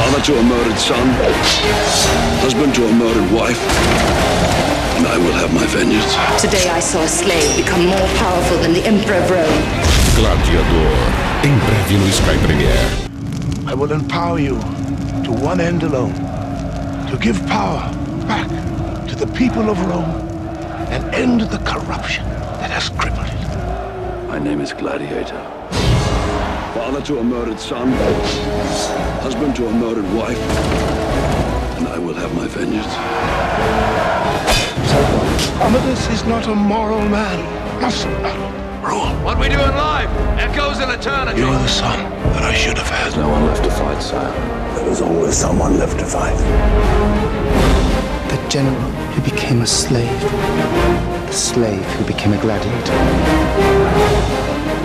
Father to a murdered son, husband to a murdered wife, and I will have my vengeance. Today I saw a slave become more powerful than the Emperor of Rome. Gladiador, em breve no Sky Premiere. I will empower you to one end alone, to give power back to the people of Rome and end the corruption that has crippled it. My name is Gladiator. Father to a murdered son, husband to a murdered wife, and I will have my vengeance. Commodus is not a moral man. Must not rule. What we do in life echoes in eternity. You're the son that I should have had. No one left to fight, sire. There was always someone left to fight. The general who became a slave. The slave who became a gladiator.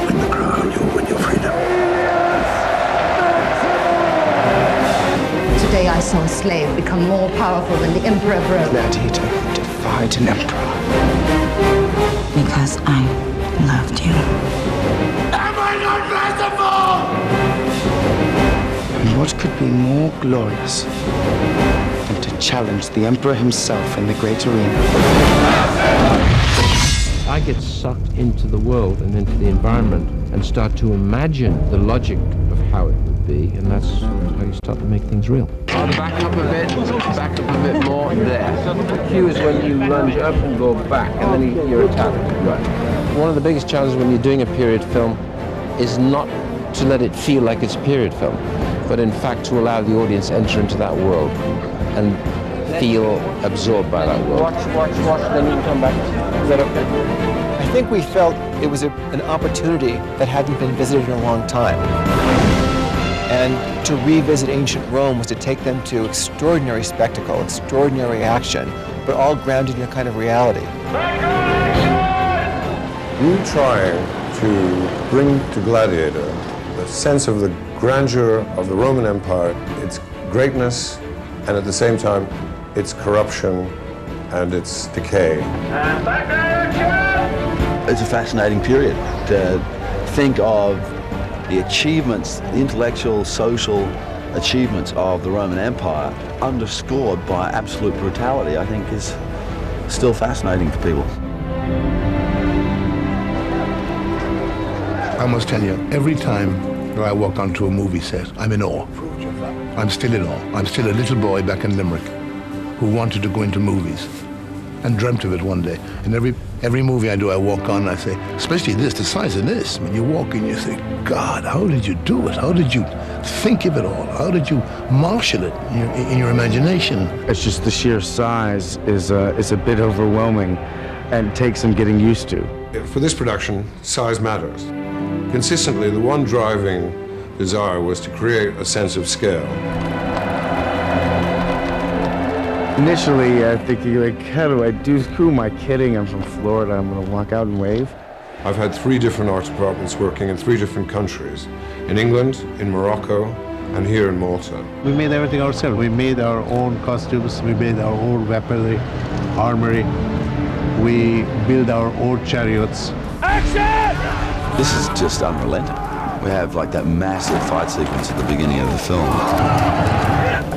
Win the crown, you'll win your freedom. Today I saw a slave become more powerful than the Emperor of Rome. Gladiator who defied an emperor. Because I loved you. Am I not merciful? And what could be more glorious than to challenge the emperor himself in the great arena? I get sucked into the world and into the environment and start to imagine the logic of how it would be, and that's how you start to make things real. Back up a bit more there. The cue is when you lunge up and go back, and then you're attacked. Right. One of the biggest challenges when you're doing a period film is not to let it feel like it's a period film, but in fact to allow the audience to enter into that world and feel absorbed by that world. Watch, then you can come back. Is that okay? I think we felt it was an opportunity that hadn't been visited in a long time. And to revisit ancient Rome was to take them to extraordinary spectacle, extraordinary action, but all grounded in a kind of reality. You trying to bring to Gladiator the sense of the grandeur of the Roman Empire, its greatness, and at the same time, its corruption and its decay. It's a fascinating period to think of the achievements, the intellectual, social achievements of the Roman Empire underscored by absolute brutality, I think is still fascinating for people. I must tell you, every time that I walk onto a movie set, I'm in awe. I'm still in awe. I'm still a little boy back in Limerick who wanted to go into movies and dreamt of it one day. And every movie I do, I walk on and I say, especially this, the size of this, when you walk in, you think, God, how did you do it? How did you think of it all? How did you marshal it in your imagination? It's just the sheer size is a bit overwhelming and takes some getting used to. For this production, size matters. Consistently, the one driving desire was to create a sense of scale. Initially, thinking like, how do I do? Who am I kidding? I'm from Florida. I'm going to walk out and wave. I've had 3 different art departments working in 3 different countries. In England, in Morocco, and here in Malta. We made everything ourselves. We made our own costumes. We made our own weaponry, armory. We built our own chariots. Action! This is just unrelenting. We have like that massive fight sequence at the beginning of the film.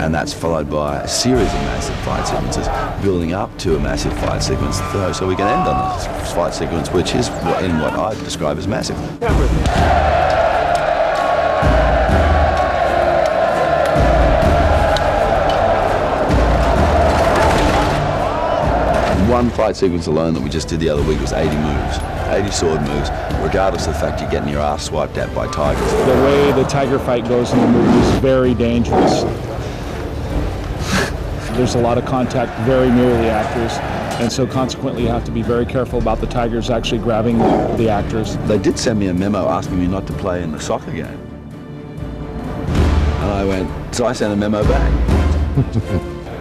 And that's followed by a series of massive fight sequences building up to a massive fight sequence. So we can end on this fight sequence, which is in what I describe as massive. One fight sequence alone that we just did the other week was 80 moves, 80 sword moves, regardless of the fact you're getting your ass swiped at by tigers. The way the tiger fight goes in the movie is very dangerous. There's a lot of contact very near the actors, and so consequently you have to be very careful about the tigers actually grabbing the actors. They did send me a memo asking me not to play in the soccer game. And I went, so I sent a memo back.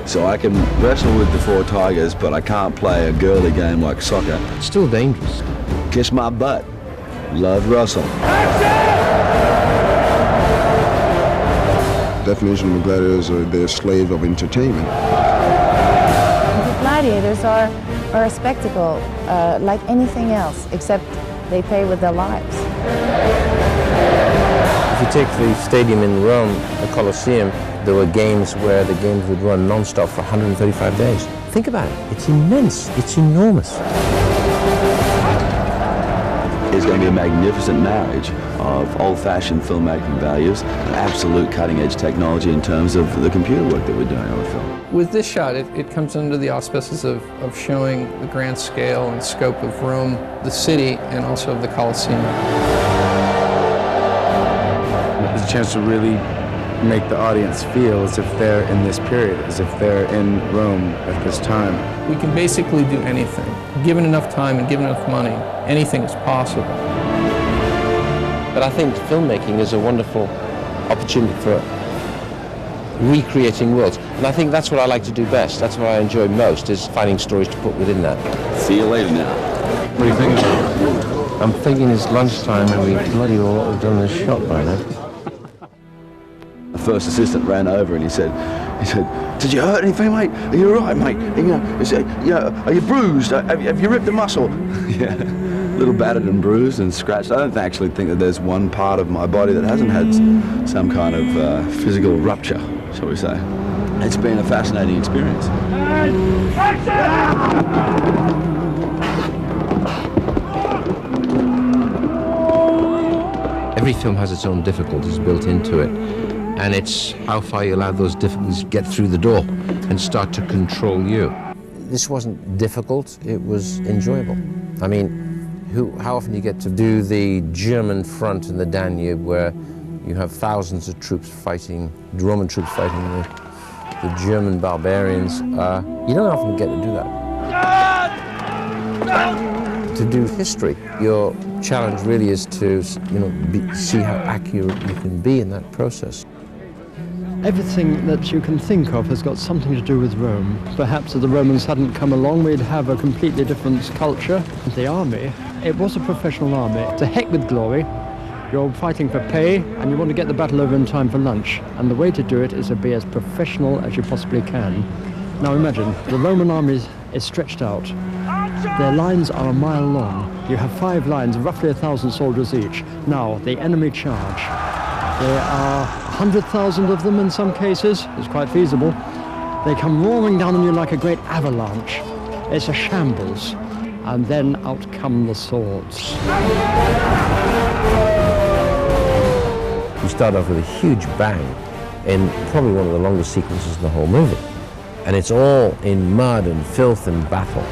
So I can wrestle with the 4 tigers, but I can't play a girly game like soccer. It's still dangerous. Kiss my butt. Love Russell. Definition of gladiators are they're slaves of entertainment. The gladiators are a spectacle like anything else, except they pay with their lives. If you take the stadium in Rome, the Colosseum, There were games where the games would run non-stop for 135 days. Think about it. It's immense. It's enormous. It's going to be a magnificent marriage of old-fashioned filmmaking values and absolute cutting-edge technology in terms of the computer work that we're doing on the film. With this shot, it comes under the auspices of showing the grand scale and scope of Rome, the city, and also of the Colosseum. It's a chance to really make the audience feel as if they're in this period, as if they're in Rome at this time. We can basically do anything. Given enough time and given enough money, anything is possible. But I think filmmaking is a wonderful opportunity for recreating worlds. And I think that's what I like to do best. That's what I enjoy most, is finding stories to put within that. See you later now. What are you thinking? I'm thinking it's lunchtime and we bloody ought to have done this shot by now. The first assistant ran over and he said, "Did you hurt anything, mate? Are you all right, mate? He said, are you bruised? Have you ripped a muscle?" Yeah, a little battered and bruised and scratched. I don't actually think that there's one part of my body that hasn't had some kind of physical rupture, shall we say. It's been a fascinating experience. Every film has its own difficulties built into it. And it's how far you allow those difficulties to get through the door and start to control you. This wasn't difficult, it was enjoyable. I mean, how often do you get to do the German front in the Danube where you have thousands of troops fighting, Roman troops fighting the German barbarians? You don't often get to do that. To do history, your challenge really is to, see how accurate you can be in that process. Everything that you can think of has got something to do with Rome. Perhaps if the Romans hadn't come along, we'd have a completely different culture. The army, it was a professional army. To heck with glory. You're fighting for pay, and you want to get the battle over in time for lunch. And the way to do it is to be as professional as you possibly can. Now imagine, the Roman army is stretched out. Their lines are a mile long. You have 5 lines, roughly 1,000 soldiers each. Now, the enemy charge. There are 100,000 of them in some cases. It's quite feasible. They come roaring down on you like a great avalanche. It's a shambles. And then out come the swords. We start off with a huge bang in probably one of the longest sequences in the whole movie. And it's all in mud and filth and battle.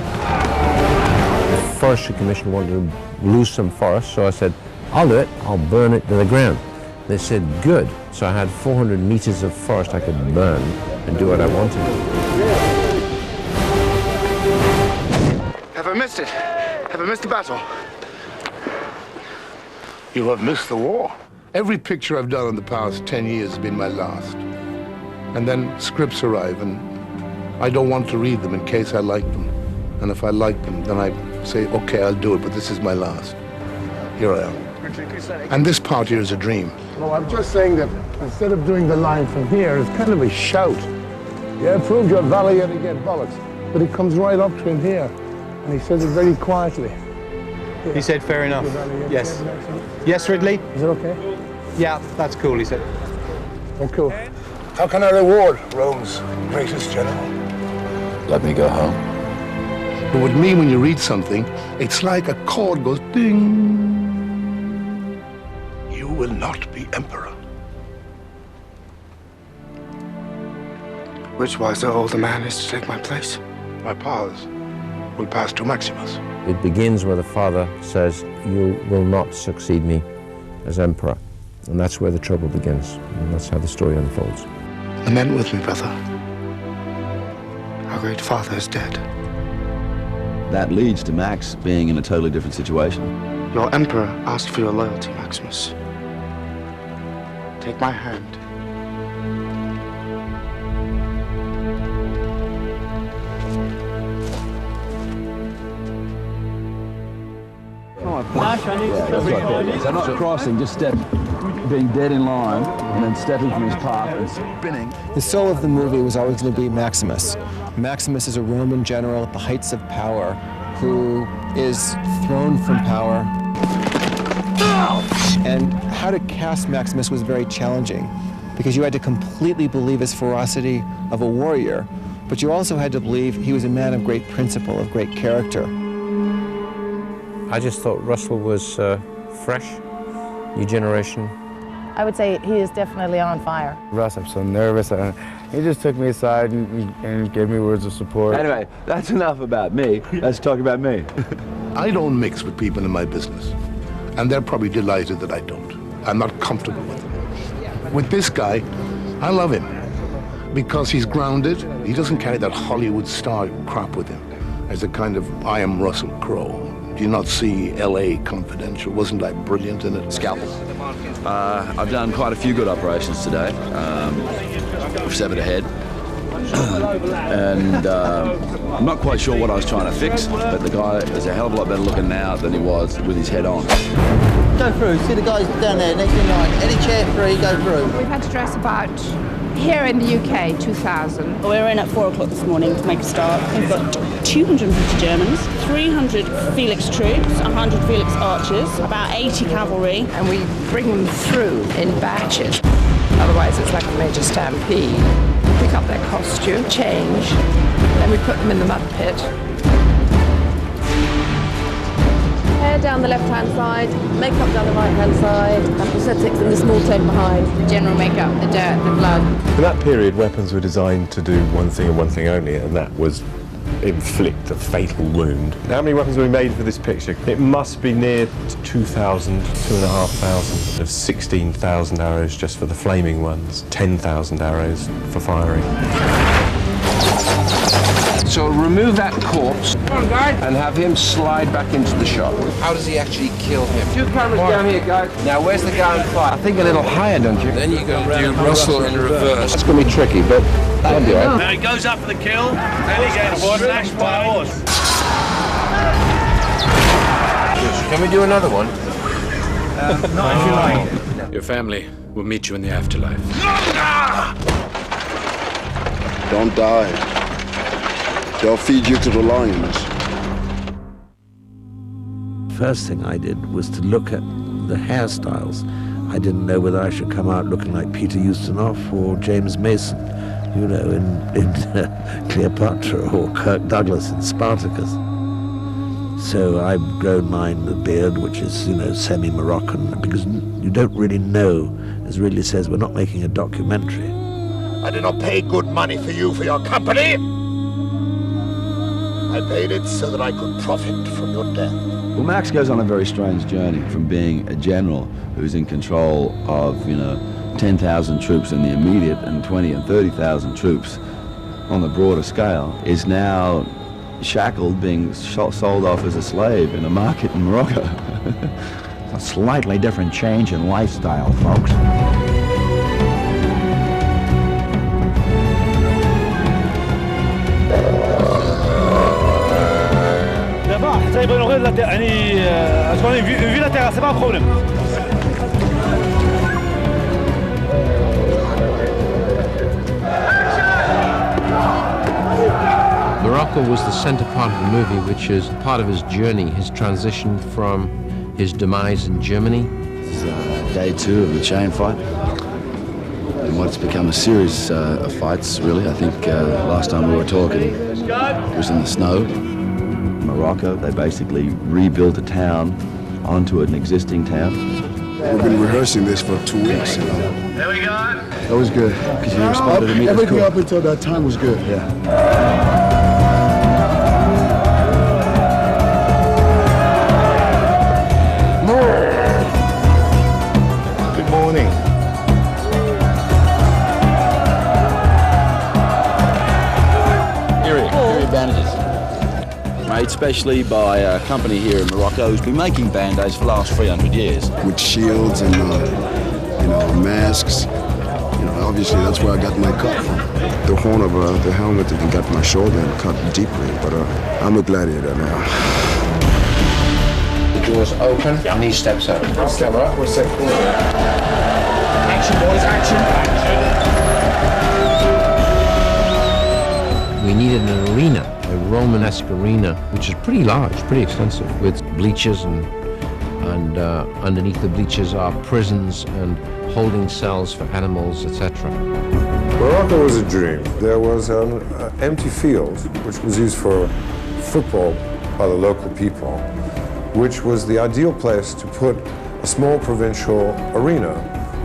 The forestry commission wanted to lose some forest, so I said, I'll do it. I'll burn it to the ground. They said, good. So I had 400 meters of forest I could burn and do what I wanted. Have I missed it? Have I missed the battle? You have missed the war. Every picture I've done in the past 10 years has been my last. And then scripts arrive, and I don't want to read them in case I like them. And if I like them, then I say, okay, I'll do it, but this is my last. Here I am. And this part here is a dream. No, I'm just saying that instead of doing the line from here, it's kind of a shout. Yeah, prove your valley yet again, bollocks. But it comes right up to him here, and he says it very quietly. Yeah. He said, fair enough. Yes. Yes, Ridley? Is it okay? Yeah, that's cool, he said. Oh, cool. How can I reward Rome's greatest general? Let me go home. But with me, when you read something, it's like a chord goes ding. You will not be emperor. Which wise the older man is to take my place? My powers will pass to Maximus. It begins where the father says, you will not succeed me as emperor. And that's where the trouble begins. And that's how the story unfolds. Lament with me, brother. Our great father is dead. That leads to Max being in a totally different situation. Your emperor asked for your loyalty, Maximus. Take my hand. So not crossing, just being dead in line and then stepping from his path and spinning. The soul of the movie was always going to be Maximus. Maximus is a Roman general at the heights of power who is thrown from power. And how to cast Maximus was very challenging because you had to completely believe his ferocity of a warrior, but you also had to believe he was a man of great principle, of great character. I just thought Russell was fresh, new generation. I would say he is definitely on fire. Russ, I'm so nervous. He just took me aside and gave me words of support. Anyway, that's enough about me. Let's talk about me. I don't mix with people in my business, and they're probably delighted that I don't. I'm not comfortable with them. With this guy, I love him because he's grounded. He doesn't carry that Hollywood star crap with him. As a kind of, I am Russell Crowe. Do you not see L.A. Confidential? Wasn't I brilliant in it? Scalpel. I've done quite a few good operations today. We've severed a head. And I'm not quite sure what I was trying to fix, but the guy is a hell of a lot better looking now than he was with his head on. Go through, see the guys down there, next in line. Any chair free, go through. We've had to dress about, here in the UK, 2,000. We were in at 4 o'clock this morning to make a start. We've got 250 Germans, 300 Felix troops, 100 Felix archers, about 80 cavalry. And we bring them through in batches. Otherwise, it's like a major stampede. Pick up their costume, change, then we put them in the mud pit. Hair down the left-hand side, makeup down the right-hand side, and prosthetics in the small tent behind. General makeup, the dirt, the blood. In that period, weapons were designed to do one thing and one thing only, and that was inflict a fatal wound. How many weapons were made for this picture? It must be near 2,000, 2,500. There's 16,000 arrows just for the flaming ones, 10,000 arrows for firing. So remove that corpse and have him slide back into the shot. How does he actually kill him? 2 cameras down here, guys. Now, where's the guy on fire? I think a little higher, don't you? Then you're going to do Russell in reverse. It's going to be tricky, but that'll do it. Now he goes up for the kill, then he gets slashed by a horse. Can we do another one? Not if you like. Your family will meet you in the afterlife. Don't die. They'll feed you to the lions. First thing I did was to look at the hairstyles. I didn't know whether I should come out looking like Peter Ustinov or James Mason, you know, in Cleopatra, or Kirk Douglas in Spartacus. So I've grown mine the beard, which is, you know, semi-Moroccan, because you don't really know, as Ridley says, we're not making a documentary. I did not pay good money for you for your company. I paid it so that I could profit from your death. Well, Max goes on a very strange journey from being a general who's in control of, 10,000 troops in the immediate and 20 and 30,000 troops on the broader scale, is now shackled, being sold off as a slave in a market in Morocco. A slightly different change in lifestyle, folks. Morocco was the center part of the movie, which is part of his journey, his transition from his demise in Germany. This is day 2 of the chain fight, and what's become a series of fights, really. I think last time we were talking, it was in the snow. Morocco, they basically rebuilt a town onto an existing town. We've been rehearsing this for 2 weeks, you know. There we go. That was good, because you responded to me. Everything up until that time was good. Yeah. Good morning. Here are your bandages. Made specially by a company here in Morocco who's been making band-aids for the last 300 years. With shields and, masks. Obviously that's where I got my cut from. The horn of the helmet and got my shoulder and cut deeply, but I'm a gladiator now. The doors open and he steps out. Camera, we're set forward. Action, boys, action! We needed an arena, a Romanesque arena, which is pretty large, pretty extensive, with bleachers and and underneath the bleachers are prisons and holding cells for animals, etc. Morocco was a dream. There was an empty field, which was used for football by the local people, which was the ideal place to put a small provincial arena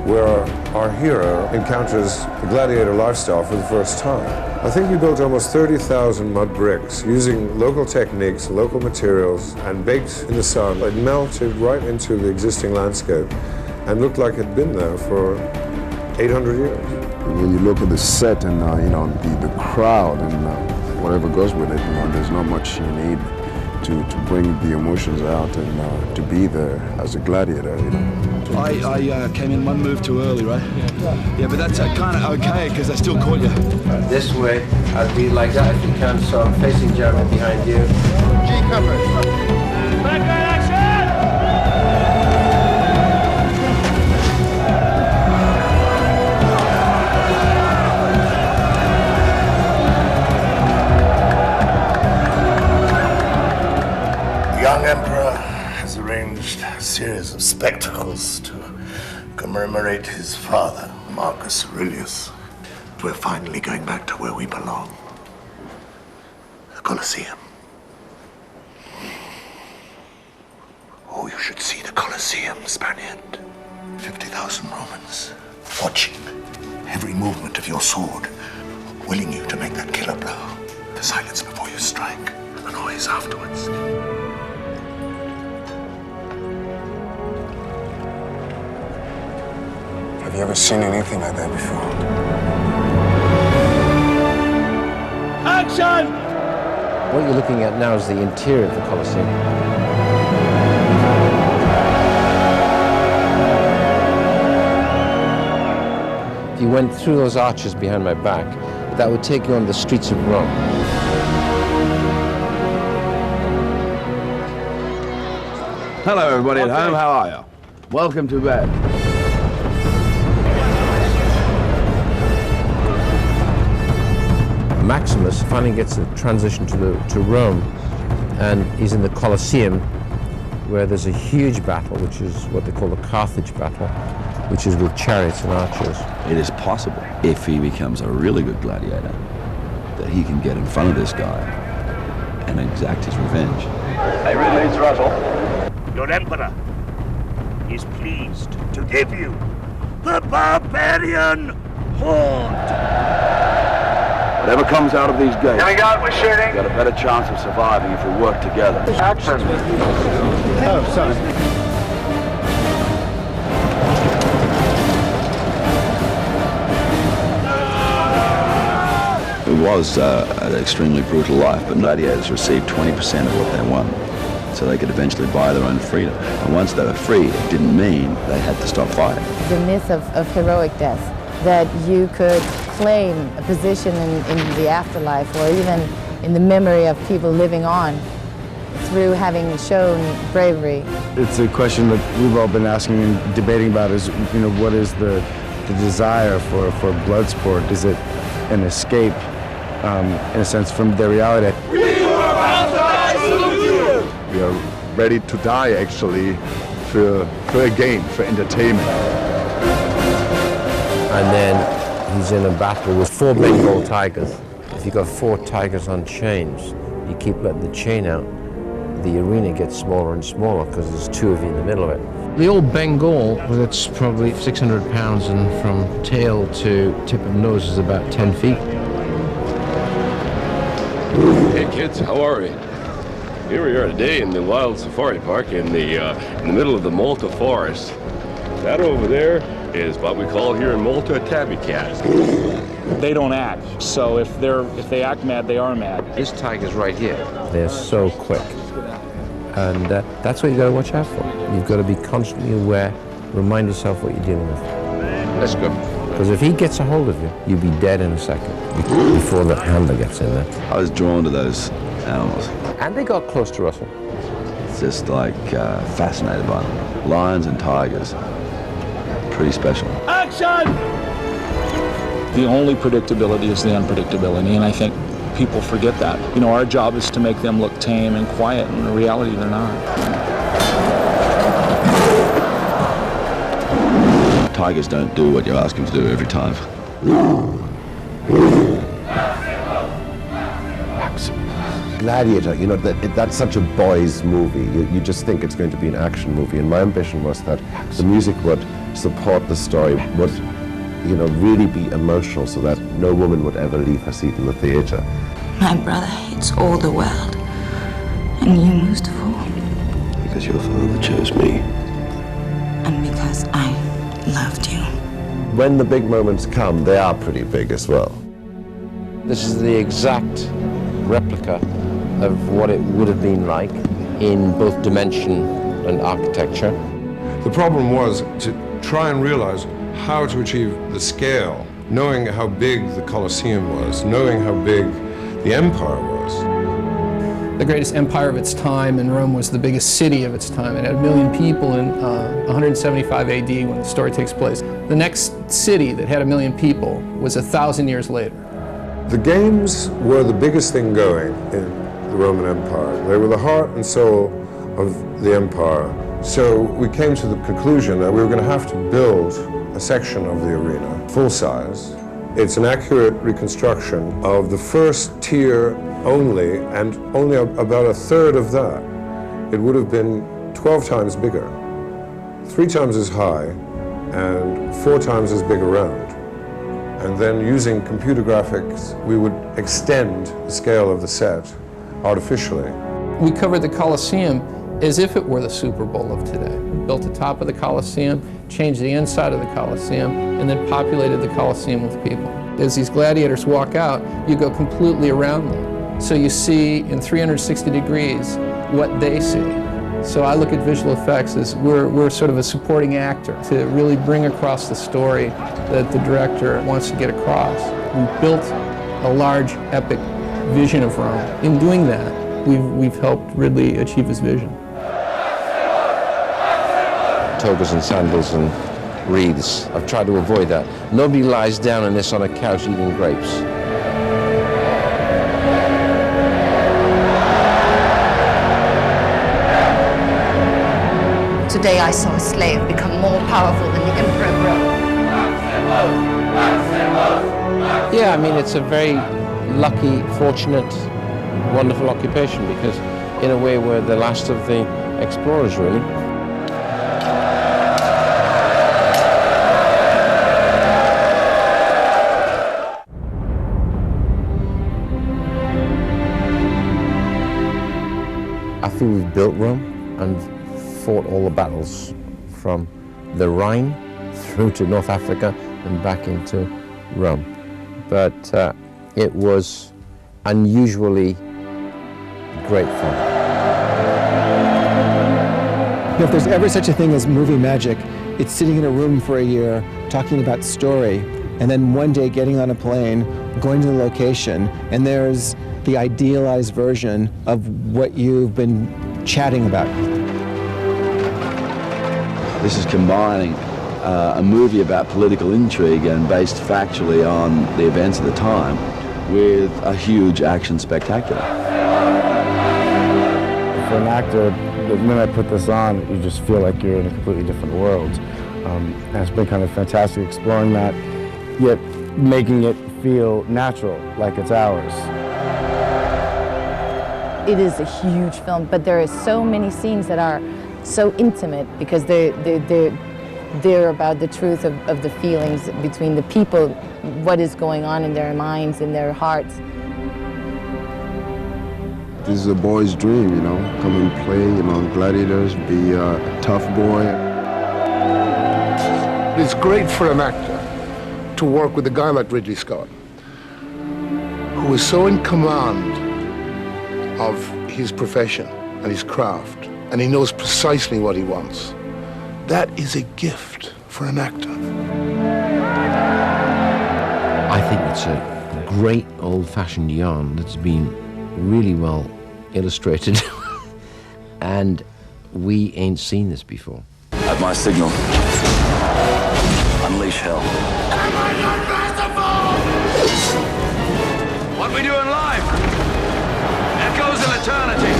where our hero encounters the gladiator lifestyle for the first time. I think we built almost 30,000 mud bricks using local techniques, local materials, and baked in the sun. It melted right into the existing landscape and looked like it had been there for 800 years. When you look at the set and the crowd and whatever goes with it, there's not much you need to bring the emotions out and to be there as a gladiator. I came in one move too early, right? Yeah, but that's kind of okay because I still caught you. This way, I'd be like that if you can, so I'm facing Jeremy behind you. G coverage. The young emperor has arranged a series of spectacles to commemorate his father, Marcus Aurelius. We're finally going back to where we belong. The Colosseum. Oh, you should see the Colosseum, Spaniard. 50,000 Romans watching every movement of your sword, willing you to make that killer blow. The silence before you strike, the noise afterwards. Have you ever seen anything like that before? Action! What you're looking at now is the interior of the Colosseum. If you went through those arches behind my back, that would take you on the streets of Rome. Hello, everybody at home. How are you? Welcome to bed. Maximus finally gets a transition to Rome, and he's in the Colosseum, where there's a huge battle, which is what they call the Carthage battle, which is with chariots and archers. It is possible, if he becomes a really good gladiator, that he can get in front of this guy and exact his revenge. Hey, Ridley, it's Russell. Your emperor is pleased to give you the barbarian horde. Whatever comes out of these gates, Here we go, we're shooting. we've got a better chance of surviving if we work together. Action. Oh, sorry. It was an extremely brutal life, but gladiators received 20% of what they won, so they could eventually buy their own freedom. And once they were free, it didn't mean they had to stop fighting. The myth of heroic death, that you could claim a position in the afterlife or even in the memory of people living on through having shown bravery. It's a question that we've all been asking and debating about is, what is the desire for blood sport? Is it an escape, in a sense, from their reality? We are ready to die, actually, for a game, for entertainment. And then he's in a battle with 4 Bengal tigers. If you've got 4 tigers on chains, you keep letting the chain out, the arena gets smaller and smaller because there's 2 of you in the middle of it. The old Bengal, that's probably 600 pounds, and from tail to tip of nose is about 10 feet. Hey kids, how are we? Here we are today in the Wild Safari Park in the middle of the Malta Forest. That over there is what we call here in Malta a tabby cat. They don't act, so if they act mad, they are mad. This tiger's right here. They're so quick. And that's what you've got to watch out for. You've got to be constantly aware, remind yourself what you're dealing with. Let's go. Because if he gets a hold of you, you'll be dead in a second before the handler gets in there. I was drawn to those animals. And they got close to Russell. It's just like fascinated by them. Lions and tigers, pretty special. Action! The only predictability is the unpredictability, and I think people forget that. Our job is to make them look tame and quiet, and in reality, they're not. Tigers don't do what you ask them to do every time. Gladiator, you know, that's such a boys' movie. You just think it's going to be an action movie, and my ambition was that the music would support the story, would, you know, really be emotional, so that no woman would ever leave her seat in the theatre. My brother hates all the world, and you most of all. Because your father chose me. And because I loved you. When the big moments come, they are pretty big as well. This is the exact replica of what it would have been like in both dimension and architecture. The problem was to try and realize how to achieve the scale, knowing how big the Colosseum was, knowing how big the empire was. The greatest empire of its time, and Rome was the biggest city of its time. It had 1 million people in 175 AD when the story takes place. The next city that had 1 million people was 1,000 years later. The games were the biggest thing going in the Roman Empire. They were the heart and soul of the empire. So we came to the conclusion that we were going to have to build a section of the arena, full size. It's an accurate reconstruction of the first tier only, and only about a third of that. It would have been 12 times bigger, 3 times as high, and 4 times as big around. And then using computer graphics, we would extend the scale of the set artificially. We covered the Colosseum as if it were the Super Bowl of today. We built the top of the Colosseum, changed the inside of the Colosseum, and then populated the Colosseum with people. As these gladiators walk out, you go completely around them. So you see in 360 degrees what they see. So I look at visual effects as we're sort of a supporting actor to really bring across the story that the director wants to get across. We built a large, epic vision of Rome. In doing that, we've helped Ridley achieve his vision. Togas and sandals and wreaths. I've tried to avoid that. Nobody lies down in this on a couch eating grapes. Today I saw a slave become more powerful than the emperor of Rome. Yeah, I mean, it's a very lucky, fortunate, wonderful occupation, because in a way we're the last of the explorers, really. After we've built Rome and fought all the battles from the Rhine through to North Africa and back into Rome. But it was unusually great fun. You know, if there's ever such a thing as movie magic, it's sitting in a room for a year, talking about story, and then one day getting on a plane, going to the location, and there's the idealized version of what you've been chatting about. This is combining a movie about political intrigue and based factually on the events of the time with a huge action spectacular. For an actor, the minute I put this on, you just feel like you're in a completely different world. And it's been kind of fantastic exploring that, yet making it feel natural, like it's ours. It is a huge film, but there are so many scenes that are so intimate because they're about the truth of the feelings between the people, what is going on in their minds, in their hearts. This is a boy's dream, you know, come and play, you know, Gladiators, be a tough boy. It's great for an actor to work with a guy like Ridley Scott, who is so in command of his profession and his craft, and he knows precisely what he wants. That is a gift for an actor. I think it's a great old-fashioned yarn that's been really well illustrated and we ain't seen this before. At my signal, unleash hell. What we doing live? Echoes of eternity.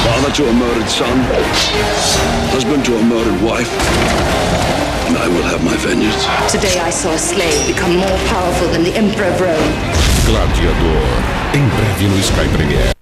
Father to a murdered son, husband to a murdered wife, and I will have my vengeance. Today I saw a slave become more powerful than the Emperor of Rome. Gladiador, em breve no Sky Premiere.